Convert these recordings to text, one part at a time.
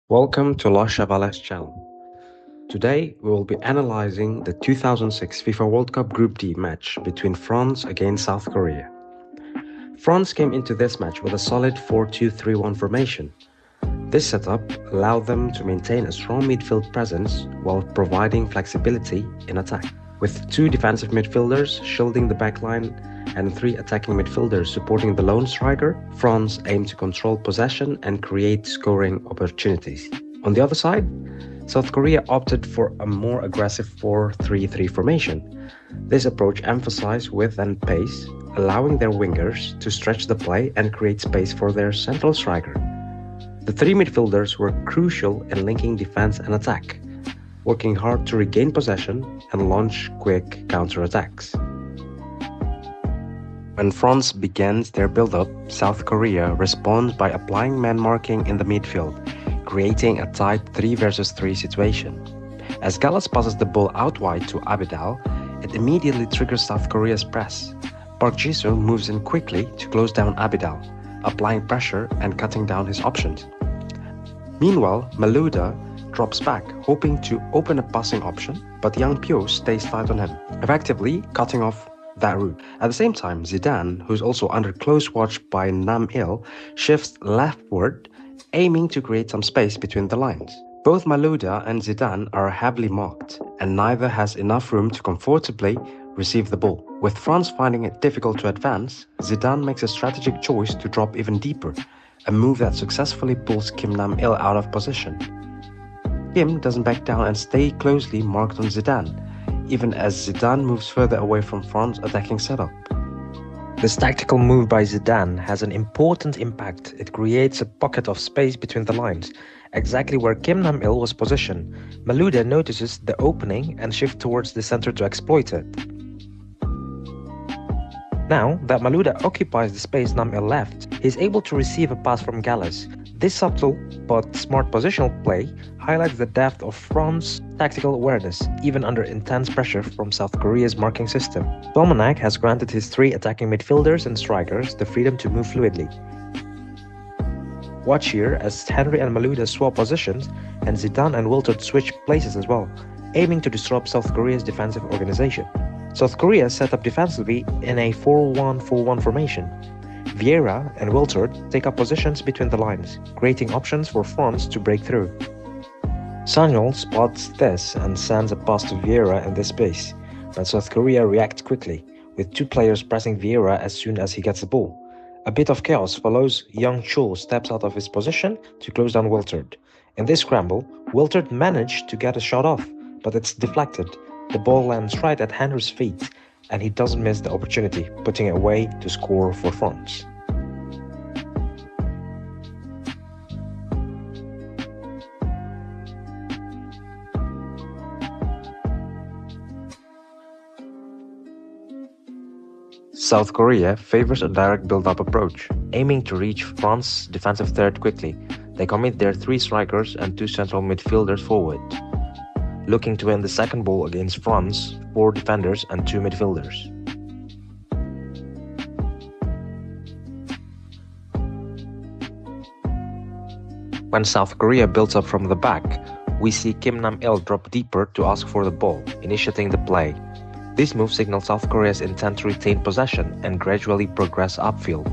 Welcome to La Chavales channel. Today we will be analyzing the 2006 FIFA World Cup Group D match between France against South Korea. France came into this match with a solid 4-2-3-1 formation. This setup allowed them to maintain a strong midfield presence while providing flexibility in attack. With two defensive midfielders shielding the backline and three attacking midfielders supporting the lone striker, France aimed to control possession and create scoring opportunities. On the other side, South Korea opted for a more aggressive 4-3-3 formation. This approach emphasized width and pace, allowing their wingers to stretch the play and create space for their central striker. The three midfielders were crucial in linking defense and attack, working hard to regain possession and launch quick counter-attacks. When France begins their build-up, South Korea responds by applying man-marking in the midfield, creating a tight 3 versus 3 situation. As Gallas passes the ball out wide to Abidal, it immediately triggers South Korea's press. Park Ji-sung moves in quickly to close down Abidal, applying pressure and cutting down his options. Meanwhile, Malouda drops back, hoping to open a passing option, but Yang Pyo stays tight on him, effectively cutting off that route. At the same time, Zidane, who's also under close watch by Nam Il, shifts leftward, aiming to create some space between the lines. Both Malouda and Zidane are heavily marked, and neither has enough room to comfortably receive the ball. With France finding it difficult to advance, Zidane makes a strategic choice to drop even deeper, a move that successfully pulls Kim Nam-il out of position. Kim doesn't back down and stay closely marked on Zidane, even as Zidane moves further away from France's attacking setup. This tactical move by Zidane has an important impact. It creates a pocket of space between the lines, exactly where Kim Nam-il was positioned. Malouda notices the opening and shifts towards the center to exploit it. Now that Malouda occupies the space Nam-il left, he is able to receive a pass from Gallas. This subtle but smart positional play highlights the depth of France's tactical awareness, even under intense pressure from South Korea's marking system. Stalemate has granted his three attacking midfielders and strikers the freedom to move fluidly. Watch here as Henry and Malouda swap positions and Zidane and Wiltord switch places as well, aiming to disrupt South Korea's defensive organization. South Korea set up defensively in a 4-1-4-1 formation. Vieira and Wiltord take up positions between the lines, creating options for France to break through. Samuel spots this and sends a pass to Vieira in this space, but South Korea reacts quickly, with two players pressing Vieira as soon as he gets the ball. A bit of chaos follows. Young Chul steps out of his position to close down Wiltord. In this scramble, Wiltord managed to get a shot off, but it's deflected. The ball lands right at Henry's feet, and he doesn't miss the opportunity, putting it away to score for France. South Korea favors a direct build-up approach, aiming to reach France's defensive third quickly. They commit their three strikers and two central midfielders forward, looking to win the second ball against France, four defenders and two midfielders. When South Korea builds up from the back, we see Kim Nam-il drop deeper to ask for the ball, initiating the play. This move signals South Korea's intent to retain possession and gradually progress upfield.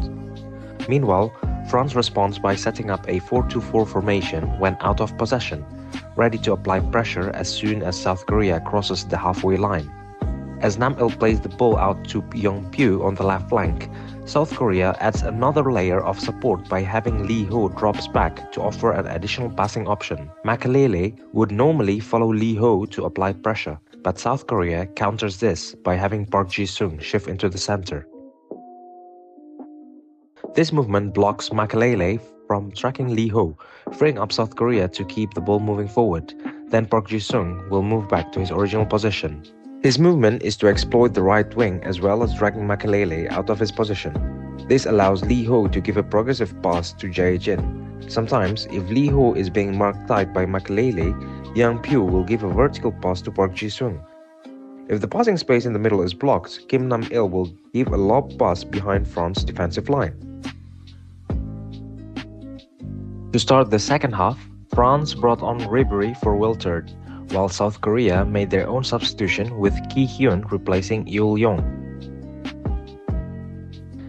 Meanwhile, France responds by setting up a 4-2-4 formation when out of possession, ready to apply pressure as soon as South Korea crosses the halfway line. As Nam-il plays the ball out to Yang Pyo on the left flank, South Korea adds another layer of support by having Lee Ho drops back to offer an additional passing option. Makelele would normally follow Lee Ho to apply pressure, but South Korea counters this by having Park Ji-sung shift into the center. This movement blocks Makelele from tracking Lee Ho, freeing up South Korea to keep the ball moving forward. Then Park Ji-sung will move back to his original position. His movement is to exploit the right wing as well as dragging Makelele out of his position. This allows Lee Ho to give a progressive pass to Jae-jin. Sometimes, if Lee Ho is being marked tight by Makelele, Yang Pyo will give a vertical pass to Park Ji-sung. If the passing space in the middle is blocked, Kim Nam-il will give a lob pass behind France's defensive line. To start the second half, France brought on Ribery for Wiltord, while South Korea made their own substitution with Ki-hyun replacing Yeol-yong.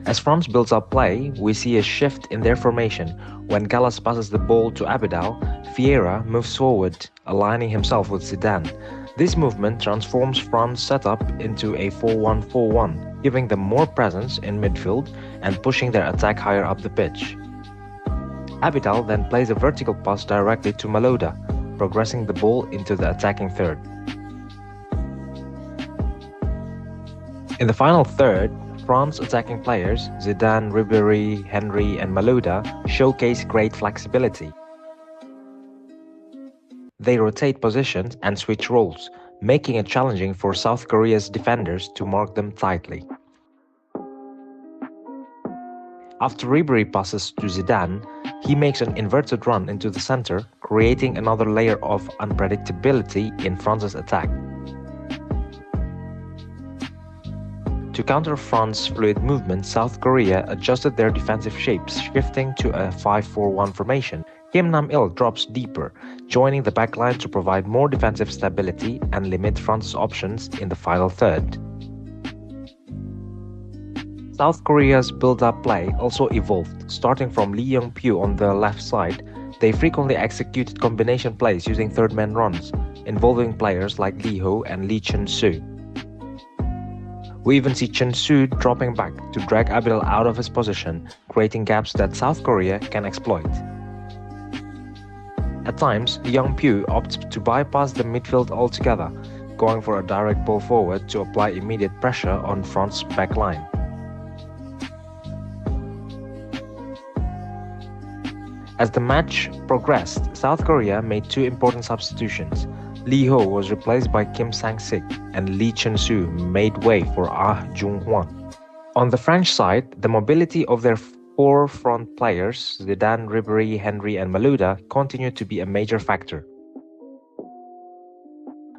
As France builds up play, we see a shift in their formation. When Gallas passes the ball to Abidal, Vieira moves forward, aligning himself with Zidane. This movement transforms France's setup into a 4-1-4-1, giving them more presence in midfield and pushing their attack higher up the pitch. Abidal then plays a vertical pass directly to Malouda, progressing the ball into the attacking third. In the final third, France attacking players Zidane, Ribery, Henry and Malouda showcase great flexibility. They rotate positions and switch roles, making it challenging for South Korea's defenders to mark them tightly. After Ribery passes to Zidane, he makes an inverted run into the center, creating another layer of unpredictability in France's attack. To counter France's fluid movement, South Korea adjusted their defensive shapes, shifting to a 5-4-1 formation. Kim Nam-il drops deeper, joining the backline to provide more defensive stability and limit France's options in the final third. South Korea's build-up play also evolved. Starting from Lee Young-pyo on the left side, they frequently executed combination plays using third-man runs, involving players like Lee Ho and Lee Chun-soo. We even see Chun-soo dropping back to drag Abidal out of his position, creating gaps that South Korea can exploit. At times, Young-pyo opts to bypass the midfield altogether, going for a direct ball forward to apply immediate pressure on France's backline. As the match progressed, South Korea made two important substitutions. Lee Ho was replaced by Kim Sang-sik and Lee Chun-soo made way for Ah Jung-hwan. On the French side, the mobility of their four front players, Zidane, Ribery, Henry and Malouda, continued to be a major factor.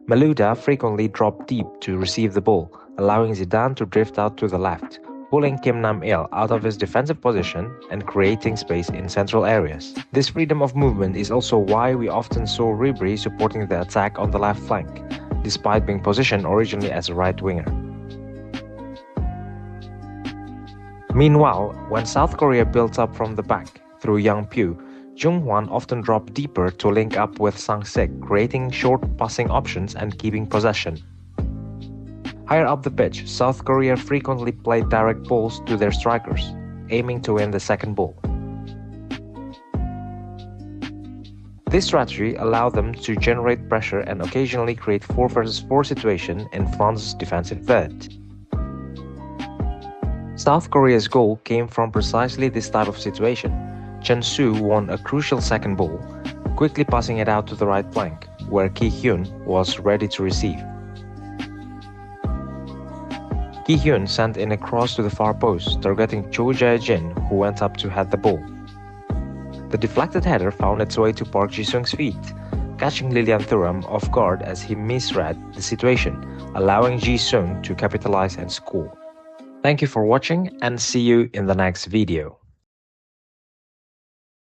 Malouda frequently dropped deep to receive the ball, allowing Zidane to drift out to the left, pulling Kim Nam-il out of his defensive position and creating space in central areas. This freedom of movement is also why we often saw Ribery supporting the attack on the left flank, despite being positioned originally as a right winger. Meanwhile, when South Korea built up from the back through Young-pyo, Jung-hwan often dropped deeper to link up with Sang-sik, creating short passing options and keeping possession. Higher up the pitch, South Korea frequently played direct balls to their strikers, aiming to win the second ball. This strategy allowed them to generate pressure and occasionally create 4 versus 4 situation in France's defensive third. South Korea's goal came from precisely this type of situation. Chun-soo won a crucial second ball, quickly passing it out to the right flank, where Ki-hyun was ready to receive. Ki-hyun sent in a cross to the far post, targeting Cho Jae-jin, who went up to head the ball. The deflected header found its way to Park Ji-sung's feet, catching Lilian Thuram off guard as he misread the situation, allowing Ji-sung to capitalize and score. Thank you for watching and see you in the next video.